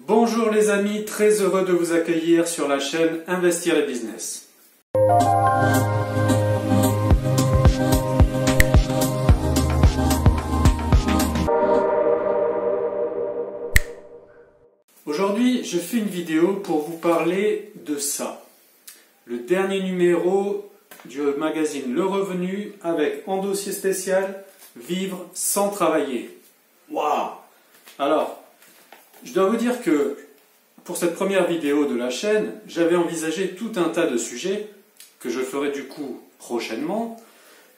Bonjour les amis, très heureux de vous accueillir sur la chaîne Investir et Business. Aujourd'hui, je fais une vidéo pour vous parler de ça. Le dernier numéro du magazine Le Revenu avec en dossier spécial Vivre sans travailler. Waouh! Alors, je dois vous dire que pour cette première vidéo de la chaîne, j'avais envisagé tout un tas de sujets que je ferai du coup prochainement,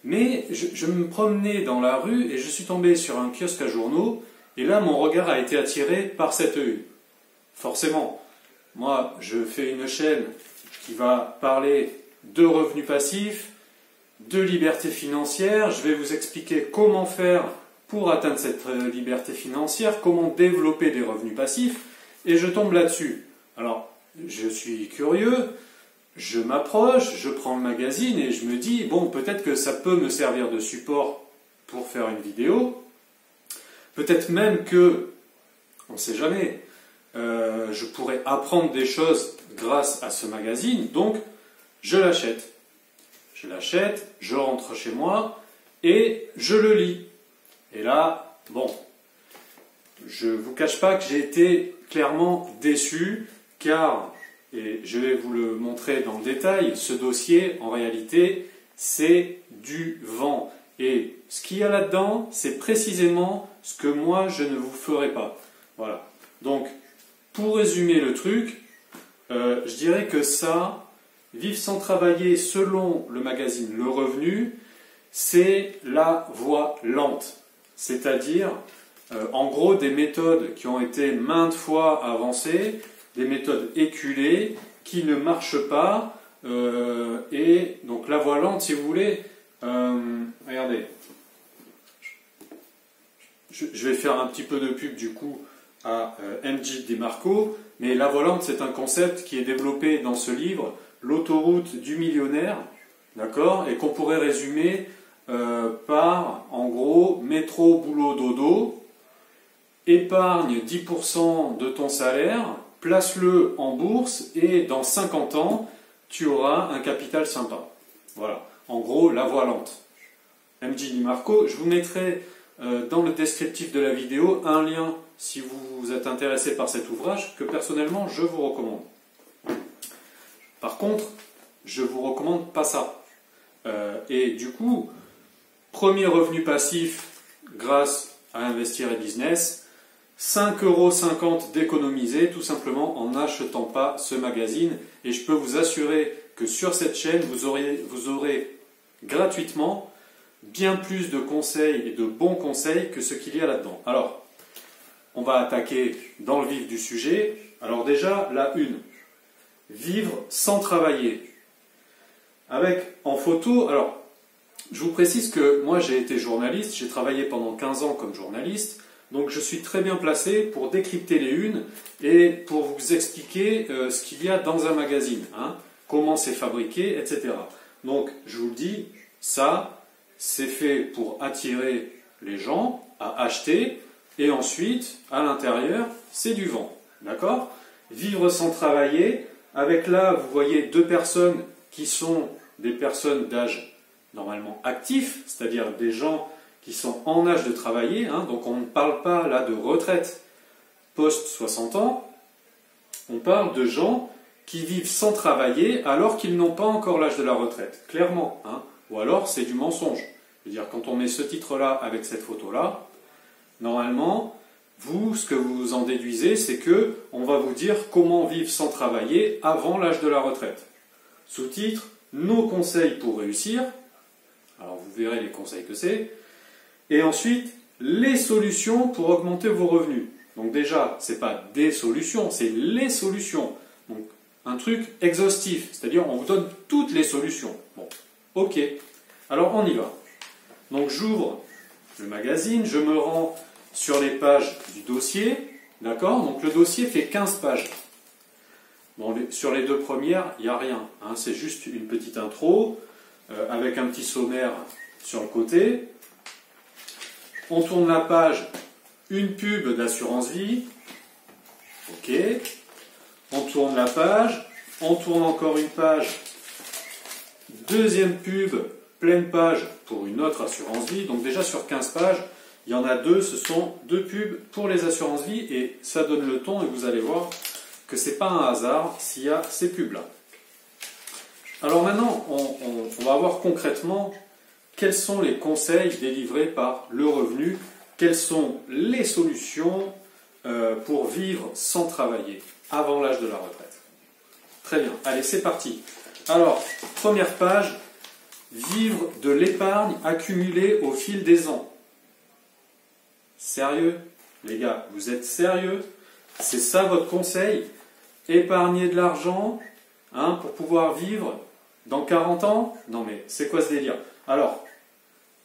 mais je me promenais dans la rue et je suis tombé sur un kiosque à journaux et là mon regard a été attiré par cette une. Forcément, moi je fais une chaîne qui va parler de revenus passifs, de liberté financière, je vais vous expliquer comment faire pour atteindre cette liberté financière, comment développer des revenus passifs, et je tombe là-dessus. Alors, je suis curieux, je m'approche, je prends le magazine et je me dis, bon, peut-être que ça peut me servir de support pour faire une vidéo, peut-être même que, on ne sait jamais, je pourrais apprendre des choses grâce à ce magazine, donc je l'achète. Je l'achète, je rentre chez moi et je le lis. Et là, bon, je ne vous cache pas que j'ai été clairement déçu, car, et je vais vous le montrer dans le détail, ce dossier, en réalité, c'est du vent. Et ce qu'il y a là-dedans, c'est précisément ce que moi, je ne vous ferai pas. Voilà. Donc, pour résumer le truc, je dirais que ça, vivre sans travailler selon le magazine Le Revenu, c'est la voie lente. C'est-à-dire, en gros, des méthodes qui ont été maintes fois avancées, des méthodes éculées, qui ne marchent pas, et donc la voie lente, si vous voulez, regardez, je vais faire un petit peu de pub du coup à MJ DeMarco, mais la voie lente, c'est un concept qui est développé dans ce livre, L'autoroute du millionnaire, d'accord, et qu'on pourrait résumer par, en gros, métro, boulot, dodo, épargne 10% de ton salaire, place-le en bourse et dans 50 ans, tu auras un capital sympa. Voilà, en gros, la voie lente. MJ DeMarco, je vous mettrai dans le descriptif de la vidéo un lien si vous êtes intéressé par cet ouvrage que personnellement je vous recommande. Par contre, je ne vous recommande pas ça. Et du coup, premier revenu passif grâce à Investir et Business, 5,50 € d'économiser tout simplement en n'achetant pas ce magazine. Et je peux vous assurer que sur cette chaîne, vous aurez gratuitement bien plus de conseils et de bons conseils que ce qu'il y a là-dedans. Alors, on va attaquer dans le vif du sujet. Alors déjà, la une. Vivre sans travailler. Avec en photo, alors je vous précise que moi j'ai été journaliste, j'ai travaillé pendant 15 ans comme journaliste, donc je suis très bien placé pour décrypter les unes et pour vous expliquer ce qu'il y a dans un magazine, hein, comment c'est fabriqué, etc. Donc je vous le dis, ça c'est fait pour attirer les gens à acheter et ensuite à l'intérieur c'est du vent, d'accord? Vivre sans travailler. Avec là, vous voyez deux personnes qui sont des personnes d'âge normalement actif, c'est-à-dire des gens qui sont en âge de travailler, hein, donc on ne parle pas là de retraite post-60 ans, on parle de gens qui vivent sans travailler alors qu'ils n'ont pas encore l'âge de la retraite, clairement, hein, ou alors c'est du mensonge. Je veux dire, quand on met ce titre-là avec cette photo-là, normalement, vous, ce que vous en déduisez, c'est que on va vous dire comment vivre sans travailler avant l'âge de la retraite. Sous-titre, nos conseils pour réussir. Alors vous verrez les conseils que c'est. Et ensuite, les solutions pour augmenter vos revenus. Donc déjà, ce n'est pas des solutions, c'est les solutions. Donc un truc exhaustif, c'est-à-dire on vous donne toutes les solutions. Bon, ok. Alors on y va. Donc j'ouvre le magazine, je me rends sur les pages du dossier, d'accord? Donc le dossier fait 15 pages. Bon, sur les deux premières, il n'y a rien, hein, c'est juste une petite intro, avec un petit sommaire sur le côté. On tourne la page, une pub d'assurance vie, ok, ok. On tourne la page, on tourne encore une page, deuxième pub, pleine page pour une autre assurance vie. Donc déjà sur 15 pages, il y en a deux, ce sont deux pubs pour les assurances vie et ça donne le ton et vous allez voir que c'est pas un hasard s'il y a ces pubs-là. Alors maintenant, on va voir concrètement quels sont les conseils délivrés par Le Revenu, quelles sont les solutions pour vivre sans travailler avant l'âge de la retraite. Très bien, allez c'est parti. Alors, première page, vivre de l'épargne accumulée au fil des ans. Sérieux, les gars, vous êtes sérieux? C'est ça votre conseil? Épargner de l'argent pour pouvoir vivre dans 40 ans? Non mais c'est quoi ce délire? Alors,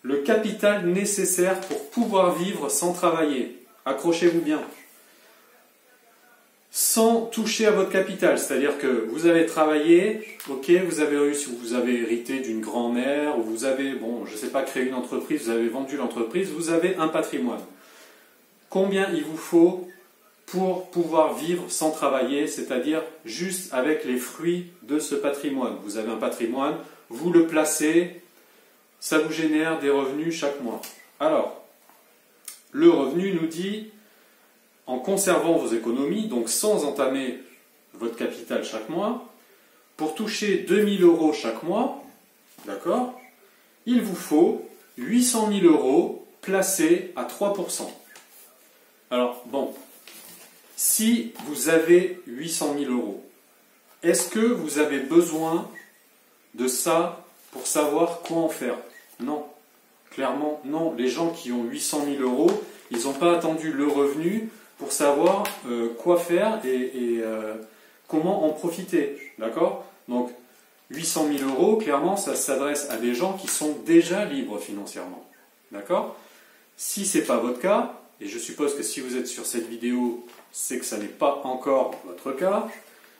le capital nécessaire pour pouvoir vivre sans travailler. Accrochez-vous bien. Sans toucher à votre capital, c'est-à-dire que vous avez travaillé, ok, vous avez réussi, vous avez hérité d'une grand-mère, ou vous avez, bon, je ne sais pas, créé une entreprise, vous avez vendu l'entreprise, vous avez un patrimoine. Combien il vous faut pour pouvoir vivre sans travailler, c'est-à-dire juste avec les fruits de ce patrimoine? Vous avez un patrimoine, vous le placez, ça vous génère des revenus chaque mois. Alors, Le Revenu nous dit, en conservant vos économies, donc sans entamer votre capital chaque mois, pour toucher 2 000 € chaque mois, d'accord, il vous faut 800 000 € placés à 3%. Alors, bon, si vous avez 800 000 €, est-ce que vous avez besoin de ça pour savoir quoi en faire? Non, clairement non. Les gens qui ont 800 000 €, ils n'ont pas attendu Le Revenu pour savoir quoi faire et comment en profiter. D'accord? Donc, 800 000 €, clairement, ça s'adresse à des gens qui sont déjà libres financièrement. D'accord? Si ce n'est pas votre cas, et je suppose que si vous êtes sur cette vidéo, c'est que ça n'est pas encore votre cas,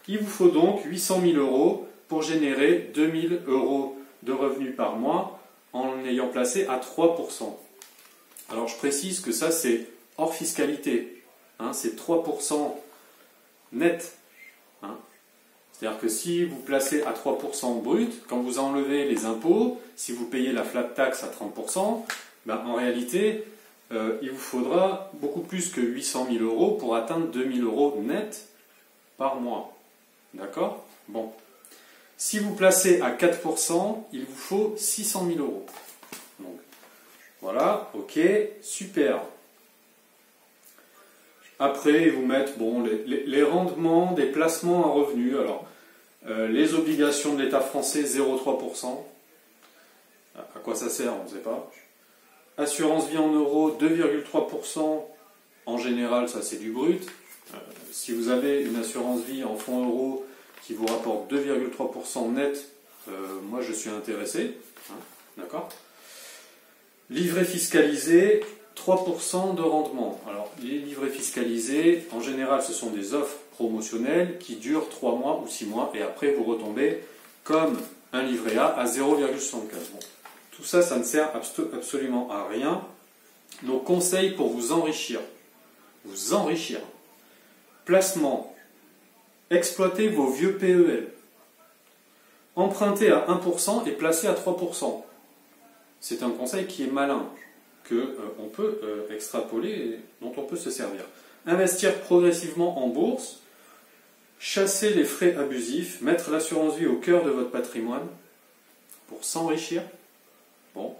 il vous faut donc 800 000 € pour générer 2 000 € de revenus par mois en ayant placé à 3%. Alors je précise que ça c'est hors fiscalité. C'est 3% net. C'est-à-dire que si vous placez à 3% brut, quand vous enlevez les impôts, si vous payez la flat tax à 30%, en réalité, il vous faudra beaucoup plus que 800 000 € pour atteindre 2 000 € net par mois. D'accord? Bon. Si vous placez à 4%, il vous faut 600 000 €. Donc, voilà, ok, super. Après, ils vous mettent les rendements des placements à revenus. Alors, les obligations de l'État français, 0,3%. À quoi ça sert? On ne sait pas. Assurance vie en euros, 2,3%. En général, ça c'est du brut. Si vous avez une assurance vie en fonds euros qui vous rapporte 2,3% net, moi je suis intéressé. D'accord? Livret fiscalisé, 3% de rendement. Alors, les livrets fiscalisés, en général, ce sont des offres promotionnelles qui durent 3 mois ou 6 mois et après vous retombez comme un livret A à 0,75. Bon. Tout ça, ça ne sert absolument à rien. Nos conseils pour vous enrichir. Vous enrichir. Placement. Exploitez vos vieux PEL. Empruntez à 1% et placez à 3%. C'est un conseil qui est malin, qu'on peut extrapoler et dont on peut se servir. Investir progressivement en bourse, chasser les frais abusifs, mettre l'assurance vie au cœur de votre patrimoine pour s'enrichir. Bon.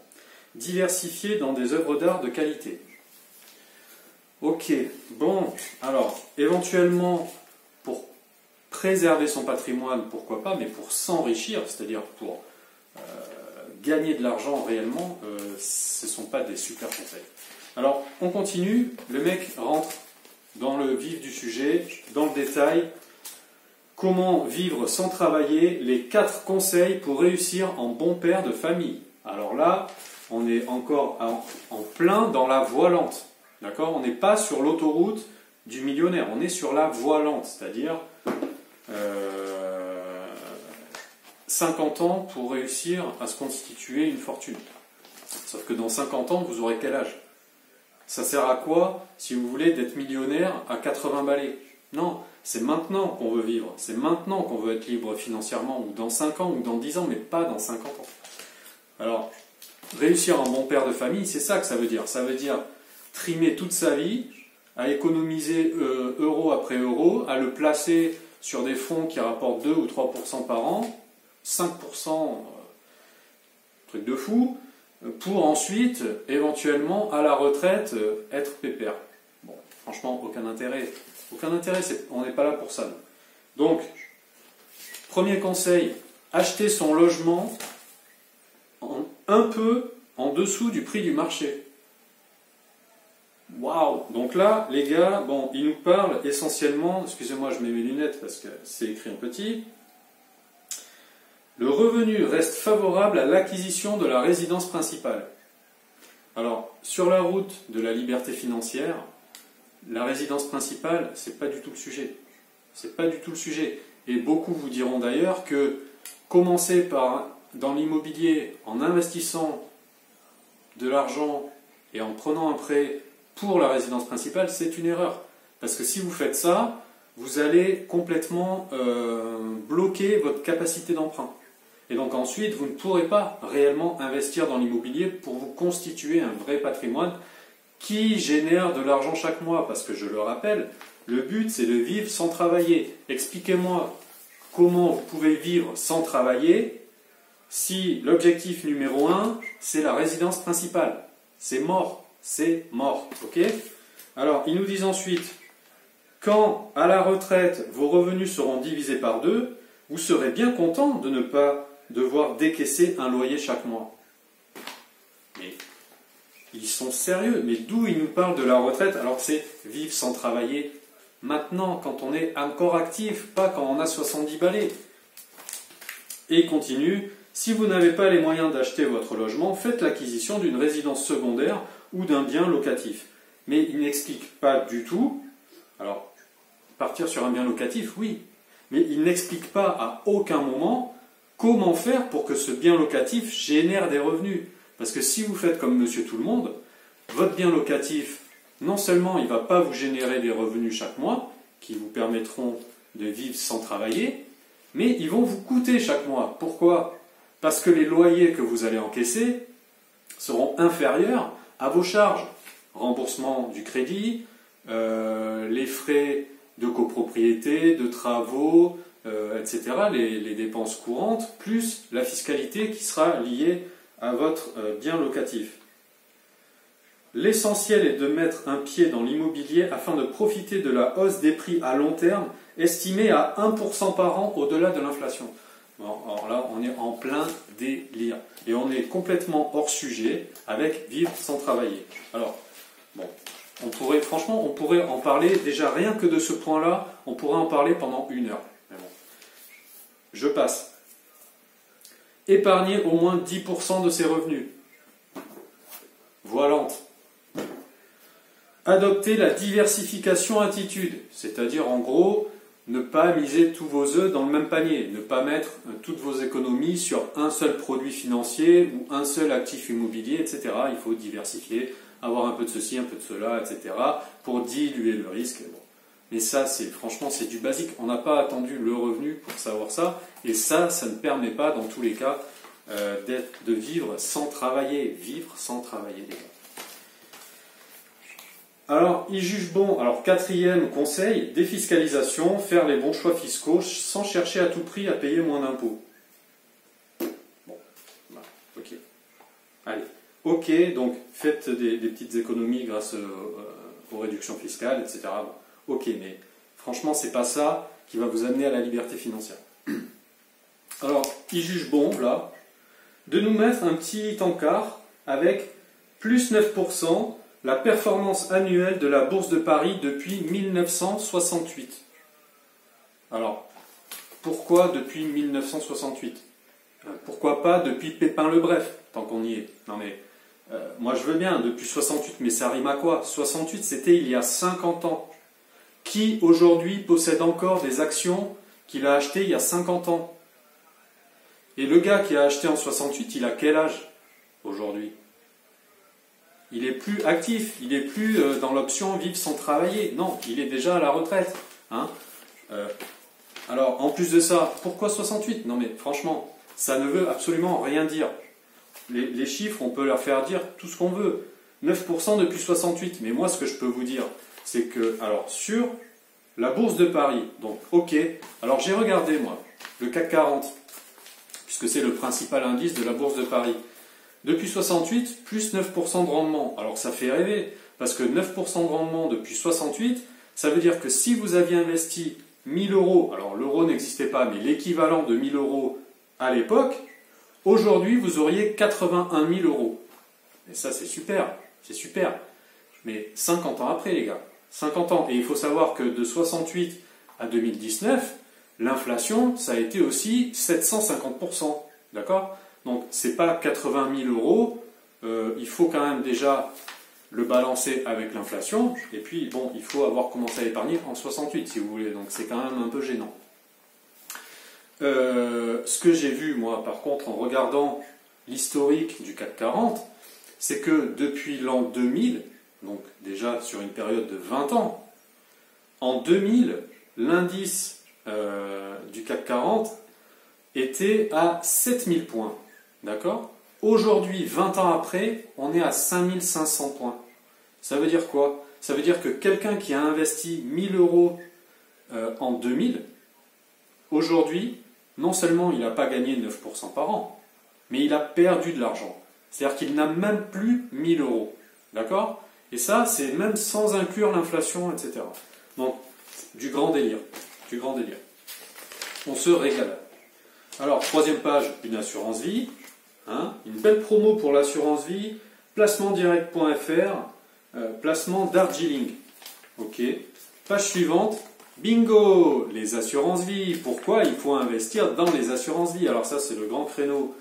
Diversifier dans des œuvres d'art de qualité. Ok, bon, alors, éventuellement, pour préserver son patrimoine, pourquoi pas, mais pour s'enrichir, c'est-à-dire pour gagner de l'argent réellement, ce ne sont pas des super conseils. Alors, on continue, le mec rentre dans le vif du sujet, dans le détail. Comment vivre sans travailler, les 4 conseils pour réussir en bon père de famille. Alors là, on est encore en plein dans la voie lente. D'accord? On n'est pas sur l'autoroute du millionnaire, on est sur la voie lente, c'est-à-dire 50 ans pour réussir à se constituer une fortune. Sauf que dans 50 ans, vous aurez quel âge? Ça sert à quoi, si vous voulez, d'être millionnaire à 80 balais? Non, c'est maintenant qu'on veut vivre, c'est maintenant qu'on veut être libre financièrement, ou dans 5 ans, ou dans 10 ans, mais pas dans 50 ans. Alors, réussir en bon père de famille, c'est ça que ça veut dire. Ça veut dire trimer toute sa vie, à économiser euro après euro, à le placer sur des fonds qui rapportent 2 ou 3% par an, 5%, truc de fou, pour ensuite, éventuellement, à la retraite, être pépère. Bon, franchement, aucun intérêt. Aucun intérêt, on n'est pas là pour ça. Donc, premier conseil, acheter son logement un peu en dessous du prix du marché. Waouh! Donc là, les gars, bon, ils nous parlent essentiellement, excusez-moi, je mets mes lunettes parce que c'est écrit en petit. Le revenu reste favorable à l'acquisition de la résidence principale. Alors, sur la route de la liberté financière, la résidence principale, c'est pas du tout le sujet. C'est pas du tout le sujet. Et beaucoup vous diront d'ailleurs que commencer dans l'immobilier en investissant de l'argent et en prenant un prêt pour la résidence principale, c'est une erreur. Parce que si vous faites ça, vous allez complètement bloquer votre capacité d'emprunt. Et donc ensuite, vous ne pourrez pas réellement investir dans l'immobilier pour vous constituer un vrai patrimoine qui génère de l'argent chaque mois. Parce que je le rappelle, le but c'est de vivre sans travailler. Expliquez-moi comment vous pouvez vivre sans travailler si l'objectif numéro 1, c'est la résidence principale. C'est mort. C'est mort. Ok ? Alors, ils nous disent ensuite, quand à la retraite, vos revenus seront divisés par 2, vous serez bien content de ne pas devoir décaisser un loyer chaque mois. Mais ils sont sérieux. Mais d'où ils nous parlent de la retraite alors que c'est vivre sans travailler maintenant, quand on est encore actif, pas quand on a 70 balais. Et il continue, si vous n'avez pas les moyens d'acheter votre logement, faites l'acquisition d'une résidence secondaire ou d'un bien locatif. Mais il n'explique pas du tout, alors partir sur un bien locatif, oui, mais il n'explique pas à aucun moment comment faire pour que ce bien locatif génère des revenus. Parce que si vous faites comme Monsieur Tout-le-Monde, votre bien locatif, non seulement il ne va pas vous générer des revenus chaque mois, qui vous permettront de vivre sans travailler, mais ils vont vous coûter chaque mois. Pourquoi ? Parce que les loyers que vous allez encaisser seront inférieurs à vos charges. Remboursement du crédit, les frais de copropriété, de travaux, etc., les dépenses courantes, plus la fiscalité qui sera liée à votre bien locatif. L'essentiel est de mettre un pied dans l'immobilier afin de profiter de la hausse des prix à long terme, estimée à 1% par an au-delà de l'inflation. Bon, alors là, on est en plein délire. Et on est complètement hors sujet avec vivre sans travailler. Alors, bon, on pourrait en parler, déjà rien que de ce point-là, on pourrait en parler pendant 1 heure. Mais bon, je passe. Épargner au moins 10% de ses revenus. Voie lente. Adopter la diversification attitude, c'est-à-dire en gros, ne pas miser tous vos œufs dans le même panier, ne pas mettre toutes vos économies sur un seul produit financier ou un seul actif immobilier, etc. Il faut diversifier, avoir un peu de ceci, un peu de cela, etc. pour diluer le risque. Bon. Mais ça, franchement, c'est du basique. On n'a pas attendu le revenu pour savoir ça, et ça ne permet pas, dans tous les cas, de vivre sans travailler. Vivre sans travailler, les gars. Alors, il juge bon, alors 4e conseil, défiscalisation, faire les bons choix fiscaux sans chercher à tout prix à payer moins d'impôts. Bon, voilà, ok. Allez, ok, donc faites des petites économies grâce aux réductions fiscales, etc. Bon, ok, mais franchement, c'est pas ça qui va vous amener à la liberté financière. Alors, il juge bon, là, de nous mettre un petit encart avec plus 9%, la performance annuelle de la Bourse de Paris depuis 1968. Alors, pourquoi depuis 1968 ? Pourquoi pas depuis Pépin le Bref, tant qu'on y est ? Non mais, moi je veux bien, depuis 68, mais ça rime à quoi ? 68, c'était il y a 50 ans. Qui aujourd'hui possède encore des actions qu'il a achetées il y a 50 ans ? Et le gars qui a acheté en 68, il a quel âge aujourd'hui ? Il est plus actif, il n'est plus dans l'option vivre sans travailler. Non, il est déjà à la retraite. Hein. Alors, en plus de ça, pourquoi 68? Non mais franchement, ça ne veut absolument rien dire. Les chiffres, on peut leur faire dire tout ce qu'on veut. 9% depuis 68. Mais moi, ce que je peux vous dire, c'est que, alors, sur la bourse de Paris, donc, ok, alors j'ai regardé, moi, le CAC 40, puisque c'est le principal indice de la bourse de Paris. Depuis 68, plus 9% de rendement. Alors, ça fait rêver, parce que 9% de rendement depuis 68, ça veut dire que si vous aviez investi 1000 euros, alors l'euro n'existait pas, mais l'équivalent de 1000 euros à l'époque, aujourd'hui, vous auriez 81 000 euros. Et ça, c'est super. C'est super. Mais 50 ans après, les gars. 50 ans. Et il faut savoir que de 68 à 2019, l'inflation, ça a été aussi 750%. D'accord? Donc, c'est pas 80 000 euros. Il faut quand même déjà le balancer avec l'inflation. Et puis, bon, il faut avoir commencé à épargner en 68, si vous voulez. Donc, c'est quand même un peu gênant. Ce que j'ai vu, moi, par contre, en regardant l'historique du CAC 40, c'est que depuis l'an 2000, donc déjà sur une période de 20 ans, en 2000, l'indice du CAC 40 était à 7000 points. D'accord? Aujourd'hui, 20 ans après, on est à 5500 points. Ça veut dire quoi? Ça veut dire que quelqu'un qui a investi 1000 euros en 2000, aujourd'hui, non seulement il n'a pas gagné 9% par an, mais il a perdu de l'argent. C'est-à-dire qu'il n'a même plus 1000 euros. D'accord? Et ça, c'est même sans inclure l'inflation, etc. Donc, du grand délire. Du grand délire. On se régale. Alors, troisième page, une assurance vie. Hein, une belle promo pour l'assurance vie. Placementdirect.fr. Placement Darjeeling. Ok. Page suivante. Bingo! Les assurances vie. Pourquoi il faut investir dans les assurances vie? Alors ça, c'est le grand créneau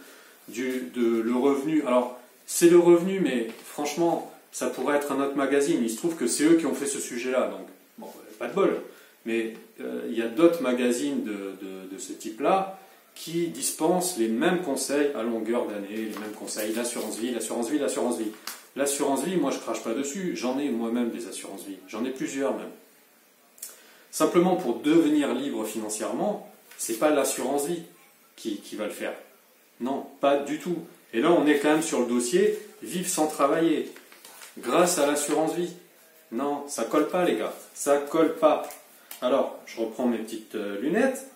le revenu. Alors, c'est le revenu, mais franchement, ça pourrait être un autre magazine. Il se trouve que c'est eux qui ont fait ce sujet-là. Donc, bon, pas de bol. Mais il y a d'autres magazines de ce type-là qui dispensent les mêmes conseils à longueur d'année, les mêmes conseils. L'assurance vie, l'assurance vie, l'assurance vie. L'assurance vie, moi, je crache pas dessus. J'en ai moi-même des assurances vie. J'en ai plusieurs même. Simplement pour devenir libre financièrement, c'est pas l'assurance vie qui va le faire. Non, pas du tout. Et là, on est quand même sur le dossier vivre sans travailler, grâce à l'assurance vie. Non, ça colle pas, les gars. Ça colle pas. Alors, je reprends mes petites lunettes.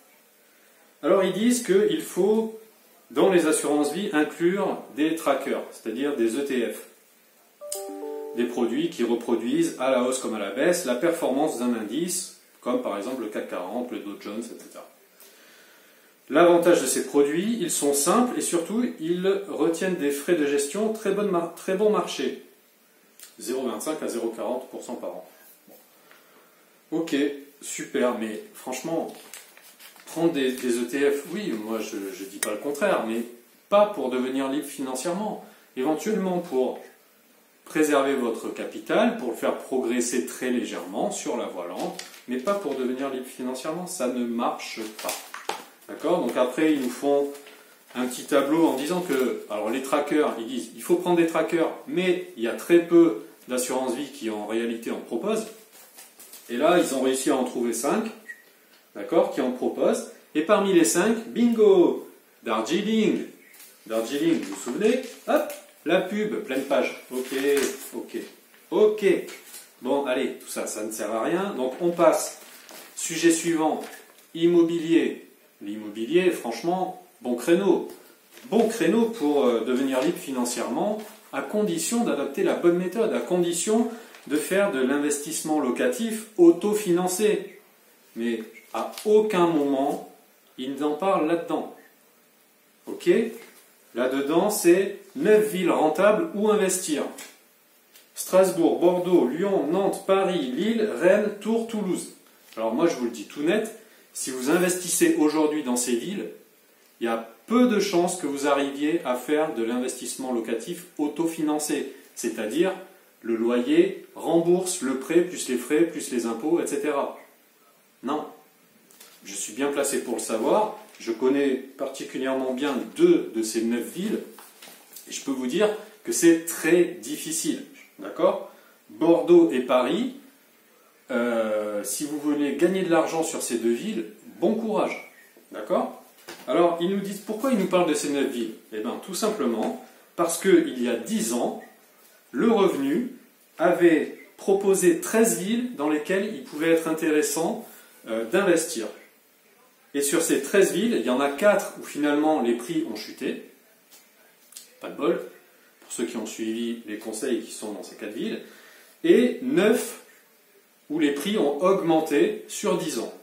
Alors, ils disent qu'il faut, dans les assurances vie, inclure des trackers, c'est-à-dire des ETF. Des produits qui reproduisent à la hausse comme à la baisse la performance d'un indice, comme par exemple le CAC 40, le Dow Jones, etc. L'avantage de ces produits, ils sont simples et surtout, ils retiennent des frais de gestion très bon marché. 0,25 à 0,40% par an. Bon. Ok, super, mais franchement, prendre des ETF, oui, moi je ne dis pas le contraire, mais pas pour devenir libre financièrement. Éventuellement pour préserver votre capital, pour le faire progresser très légèrement sur la voie lente, mais pas pour devenir libre financièrement, ça ne marche pas. D'accord? Donc après, ils nous font un petit tableau en disant que, alors les trackers, ils disent, il faut prendre des trackers, mais il y a très peu d'assurance vie qui en réalité en proposent. Et là, ils ont réussi à en trouver 5, d'accord, qui en proposent. Et parmi les 5, bingo, Darjeeling. Darjeeling, vous vous souvenez? Hop, la pub, pleine page. Ok. Bon, allez, tout ça, ça ne sert à rien. Donc on passe. Sujet suivant, immobilier. L'immobilier, franchement, bon créneau. Bon créneau pour devenir libre financièrement, à condition d'adopter la bonne méthode, à condition de faire de l'investissement locatif autofinancé. Mais à aucun moment, ils n'en parlent là-dedans. Ok? Là-dedans, c'est 9 villes rentables où investir. Strasbourg, Bordeaux, Lyon, Nantes, Paris, Lille, Rennes, Tours, Toulouse. Alors moi, je vous le dis tout net, si vous investissez aujourd'hui dans ces villes, il y a peu de chances que vous arriviez à faire de l'investissement locatif autofinancé. C'est-à-dire, le loyer rembourse le prêt, plus les frais, plus les impôts, etc. Non. Je suis bien placé pour le savoir. Je connais particulièrement bien 2 de ces 9 villes. Et je peux vous dire que c'est très difficile. D'accord? Bordeaux et Paris, si vous voulez gagner de l'argent sur ces 2 villes, bon courage. D'accord? Alors, ils nous disent, pourquoi ils nous parlent de ces 9 villes? Eh bien, tout simplement, parce qu'il y a 10 ans, le Revenu avait proposé 13 villes dans lesquelles il pouvait être intéressant d'investir. Et sur ces 13 villes, il y en a 4 où finalement les prix ont chuté. Pas de bol, pour ceux qui ont suivi les conseils qui sont dans ces 4 villes. Et 9 où les prix ont augmenté sur 10 ans.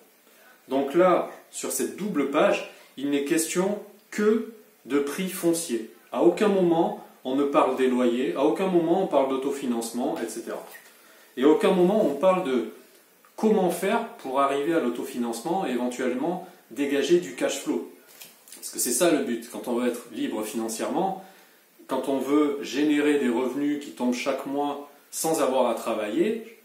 Donc là, sur cette double page, il n'est question que de prix fonciers. À aucun moment, on ne parle des loyers, à aucun moment, on parle d'autofinancement, etc. Et à aucun moment, on parle de comment faire pour arriver à l'autofinancement et éventuellement dégager du cash flow. Parce que c'est ça le but. Quand on veut être libre financièrement, quand on veut générer des revenus qui tombent chaque mois sans avoir à travailler,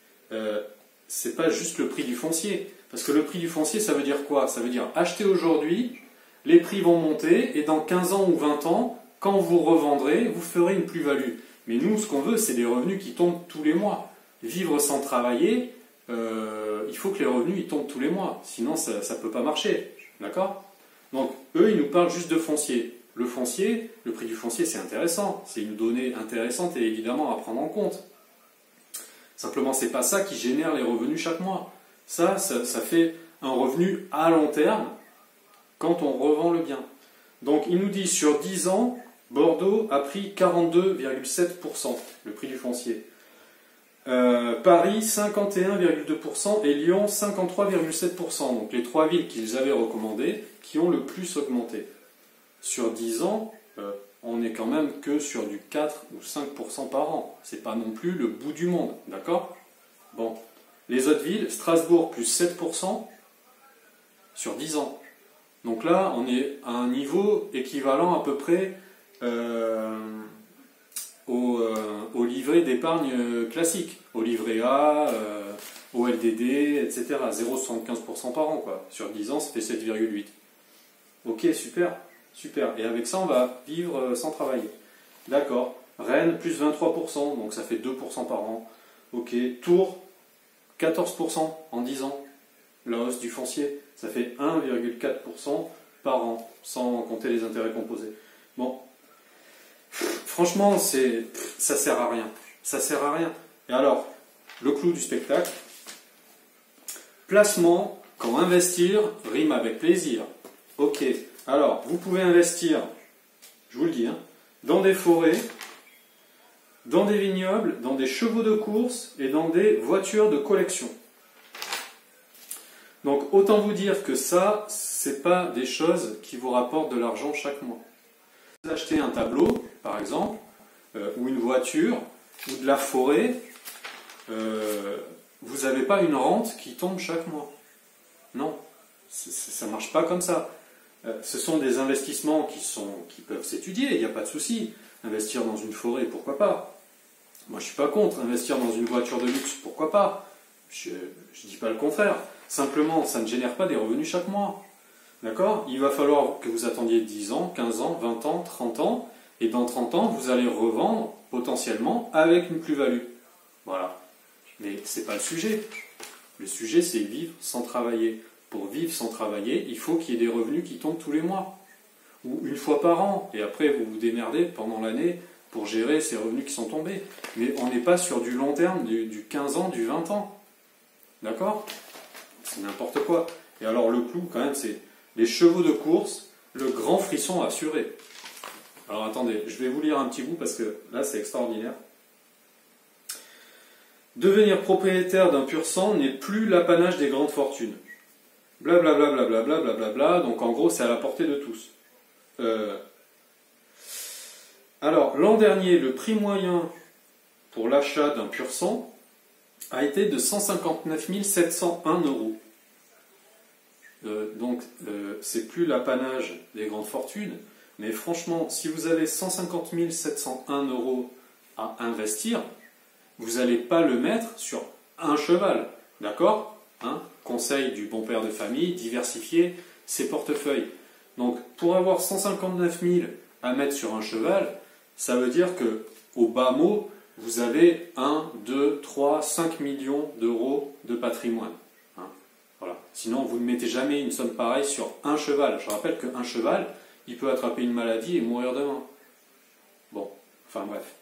c'est pas juste le prix du foncier. Parce que le prix du foncier, ça veut dire quoi? Ça veut dire acheter aujourd'hui, les prix vont monter, et dans 15 ans ou 20 ans, quand vous revendrez, vous ferez une plus-value. Mais nous, ce qu'on veut, c'est des revenus qui tombent tous les mois. Vivre sans travailler, il faut que les revenus ils tombent tous les mois. Sinon, ça ne peut pas marcher. D'accord? Donc, eux, ils nous parlent juste de foncier. Le foncier, le prix du foncier, c'est intéressant. C'est une donnée intéressante et évidemment à prendre en compte. Simplement, c'est pas ça qui génère les revenus chaque mois. Ça fait un revenu à long terme quand on revend le bien. Donc, il nous dit sur 10 ans, Bordeaux a pris 42,7%, le prix du foncier. Paris, 51,2% et Lyon, 53,7%. Donc, les 3 villes qu'ils avaient recommandées qui ont le plus augmenté. Sur 10 ans, on n'est quand même que sur du 4 ou 5% par an. C'est pas non plus le bout du monde, d'accord? Bon. Les autres villes, Strasbourg, plus 7% sur 10 ans. Donc là, on est à un niveau équivalent à peu près au livret d'épargne classique, au livret A, au LDD, etc. 0,75% par an, quoi. Sur 10 ans, ça fait 7,8. Ok, super, super. Et avec ça, on va vivre sans travailler. D'accord. Rennes, plus 23%, donc ça fait 2% par an. Ok. Tours, 14% en 10 ans. La hausse du foncier, ça fait 1,4% par an, sans compter les intérêts composés. Bon, franchement, ça sert à rien. Ça sert à rien. Et alors, le clou du spectacle, placement, quand investir rime avec plaisir. Ok, alors, vous pouvez investir, je vous le dis, dans des forêts, dans des vignobles, dans des chevaux de course et dans des voitures de collection. Donc autant vous dire que ça, c'est pas des choses qui vous rapportent de l'argent chaque mois. Vous achetez un tableau, par exemple, ou une voiture, ou de la forêt, vous n'avez pas une rente qui tombe chaque mois. Non, ça ne marche pas comme ça. Ce sont des investissements qui peuvent s'étudier, il n'y a pas de souci. Investir dans une forêt, pourquoi pas? Moi, je ne suis pas contre. Investir dans une voiture de luxe, pourquoi pas? Je ne dis pas le contraire. Simplement, ça ne génère pas des revenus chaque mois. D'accord? Il va falloir que vous attendiez 10 ans, 15 ans, 20 ans, 30 ans, et dans 30 ans, vous allez revendre potentiellement avec une plus-value. Voilà. Mais ce n'est pas le sujet. Le sujet, c'est vivre sans travailler. Pour vivre sans travailler, il faut qu'il y ait des revenus qui tombent tous les mois. Ou une fois par an. Et après, vous vous démerdez pendant l'année pour gérer ces revenus qui sont tombés. Mais on n'est pas sur du long terme, du 15 ans, du 20 ans. D'accord? C'est n'importe quoi. Et alors le clou, quand même, c'est les chevaux de course, le grand frisson assuré. Alors attendez, je vais vous lire un petit bout parce que là, c'est extraordinaire. Devenir propriétaire d'un pur sang n'est plus l'apanage des grandes fortunes. Blablabla, blablabla, blablabla. Donc en gros, c'est à la portée de tous. Alors, l'an dernier, le prix moyen pour l'achat d'un pur sang a été de 159 701 €. Donc, c'est plus l'apanage des grandes fortunes, mais franchement, si vous avez 150 701 € à investir, vous n'allez pas le mettre sur un cheval, d'accord? Conseil du bon père de famille, diversifier ses portefeuilles. Donc, pour avoir 159 000 à mettre sur un cheval, ça veut dire que, au bas mot, vous avez 1, 2, 3, 5 millions d'euros de patrimoine. Hein, voilà. Sinon, vous ne mettez jamais une somme pareille sur un cheval. Je rappelle qu'un cheval, il peut attraper une maladie et mourir demain. Bon, enfin bref.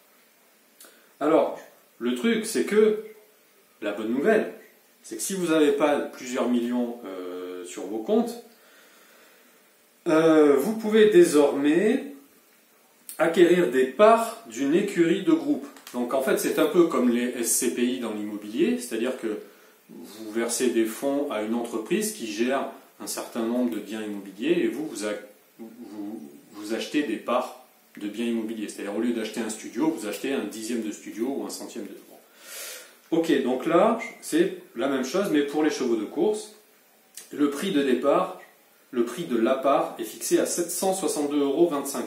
Alors, le truc, c'est que, la bonne nouvelle, c'est que si vous n'avez pas plusieurs millions sur vos comptes, vous pouvez désormais acquérir des parts d'une écurie de groupe. Donc en fait, c'est un peu comme les SCPI dans l'immobilier, c'est-à-dire que vous versez des fonds à une entreprise qui gère un certain nombre de biens immobiliers et vous achetez des parts de biens immobiliers. C'est-à-dire au lieu d'acheter un studio, vous achetez un dixième de studio ou un centième de... Ok, donc là, c'est la même chose, mais pour les chevaux de course, le prix de départ, le prix de la part est fixé à 762,25 €.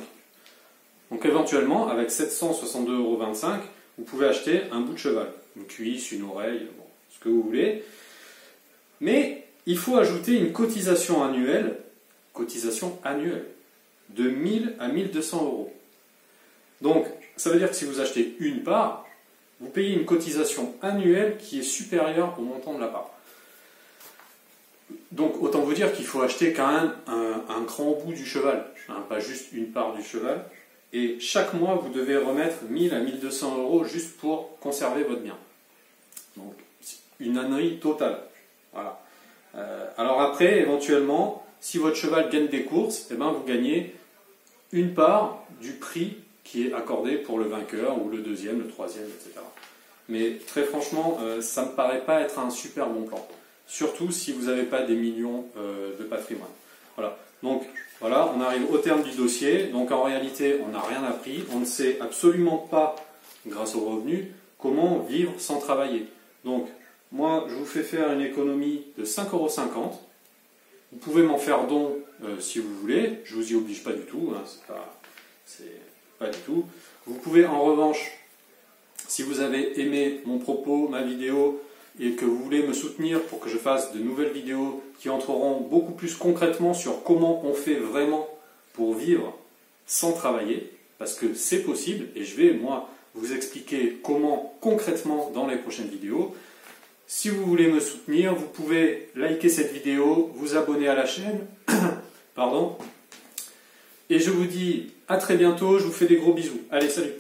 Donc éventuellement, avec 762,25 €, vous pouvez acheter un bout de cheval, une cuisse, une oreille, bon, ce que vous voulez. Mais il faut ajouter une cotisation annuelle de 1000 à 1200 €. Donc, ça veut dire que si vous achetez une part, vous payez une cotisation annuelle qui est supérieure au montant de la part. Donc, autant vous dire qu'il faut acheter quand même un grand bout du cheval, hein, pas juste une part du cheval. Et chaque mois, vous devez remettre 1000 à 1200 € juste pour conserver votre bien. Donc, une ânerie totale. Voilà. Alors après, éventuellement, si votre cheval gagne des courses, eh ben, vous gagnez une part du prix qui est accordé pour le vainqueur, ou le deuxième, le troisième, etc. Mais très franchement, ça ne me paraît pas être un super bon plan. Surtout si vous n'avez pas des millions de patrimoine. Voilà. Donc, voilà, on arrive au terme du dossier. Donc, en réalité, on n'a rien appris. On ne sait absolument pas, grâce aux revenus, comment vivre sans travailler. Donc, moi, je vous fais faire une économie de 5,50 €. Vous pouvez m'en faire don si vous voulez. Je ne vous y oblige pas du tout. Hein, c'est pas du tout. Vous pouvez, en revanche, si vous avez aimé mon propos, ma vidéo, et que vous voulez me soutenir pour que je fasse de nouvelles vidéos qui entreront beaucoup plus concrètement sur comment on fait vraiment pour vivre sans travailler, parce que c'est possible, et je vais, moi, vous expliquer comment concrètement dans les prochaines vidéos. Si vous voulez me soutenir, vous pouvez liker cette vidéo, vous abonner à la chaîne, pardon, et je vous dis à très bientôt, je vous fais des gros bisous. Allez, salut!